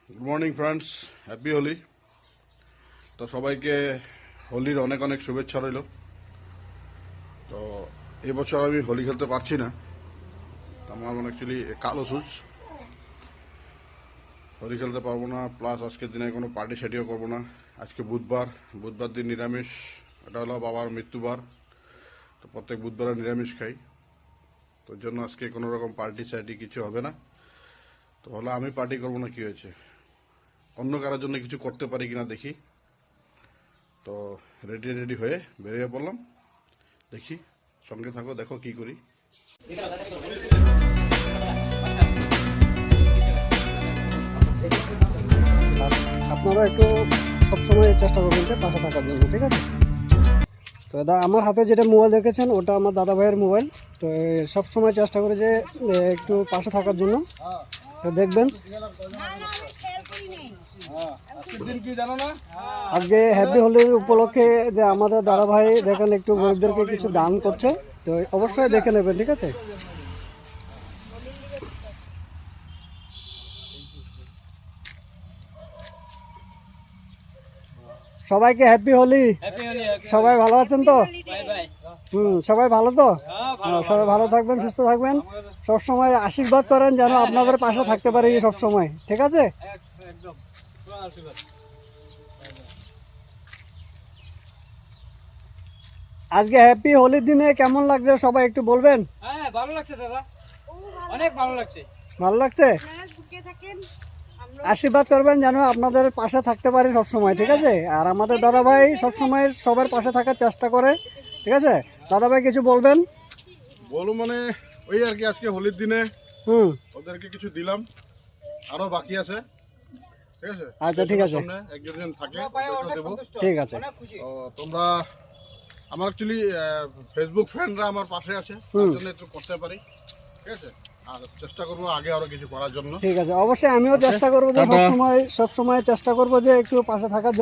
Good morning friends, happy Holi. তো সবাইকে হোলির অনেক অনেক শুভেচ্ছা রইল। তো এবছর আমি হোলি খেলতে পারছি না, আমার অ্যাকচুয়ালি কালো সুচ, হোলি খেলতে পারবো না। প্লাস আজকের দিনে কোনো পার্টি সার্টিও করবো না। আজকে বুধবার দিন নিরামিষ, এটা হলো বাবার মৃত্যুবার। তো প্রত্যেক বুধবারে নিরামিষ খাই, তোর জন্য আজকে কোনো রকম পার্টি সার্টি কিছু হবে না। তো হলো আমি পার্টি করবো না, কি হয়েছে, অন্য কারোর জন্য কিছু করতে পারি কিনা দেখি। তো রেডি হয়ে বেরিয়ে পড়লাম, দেখি, সঙ্গে থাকো, দেখো কি করি। আপনারা একটু সবসময় চেষ্টা করবেন যে পাশে থাকার জন্য, ঠিক আছে? তো আমার হাতে যেটা মোবাইল দেখেছেন ওটা আমার দাদা ভাইয়ের মোবাইল। তো সবসময় চেষ্টা করে যে একটু পাশে থাকার জন্য। তো দেখবেন আজকে হ্যাপি হোলির উপলক্ষে যে আমাদের দাদা ভাই দেখেন একটু গরিবদেরকে কিছু দান করছে, তো অবশ্যই দেখে নেবেন, ঠিক আছে? সবাইকে হ্যাপি হোলি। সবাই ভালো আছেন তো? সবাই ভালো তো? সবাই ভালো থাকবেন, সুস্থ থাকবেন, সবসময় আশীর্বাদ করেন যেন আপনাদের পাশে থাকতে পারি সবসময়, ঠিক আছে? আজকে হ্যাপি হোলির দিনে কেমন লাগছে সবাই একটু বলবেন। ভালো লাগছে দাদা, অনেক ভালো লাগছে। ভালো লাগছে? আশীর্বাদ করবেন যেন আপনাদের পাশে থাকতে পারি সবসময়, ঠিক আছে? আর আমাদের দাদা ভাই সবসময় সবার পাশে থাকার চেষ্টা করে, ঠিক আছে? দাদা ভাই কিছু বলবেন? বলো মানে ওই আর কি, আজকে হোলির দিনে ওদেরকে কিছু দিলাম, আরো বাকি আছে, ঠিক আছে? আচ্ছা, ঠিক আছে, সামনে একজন থাকে, ওদেরকেও দেবো। ঠিক আছে। তো তোমরা আমার অ্যাকচুয়ালি ফেসবুক ফ্রেন্ডরা আমার পাশে আছে, তার জন্য একটু করতে পারি, ঠিক আছে? আর চেষ্টা করবো আগে আরো কিছু করার জন্য। ঠিক আছে, অবশ্যই আমিও চেষ্টা করবো যে সবসময় চেষ্টা করবো যে একটু পাশে থাকার জন্য।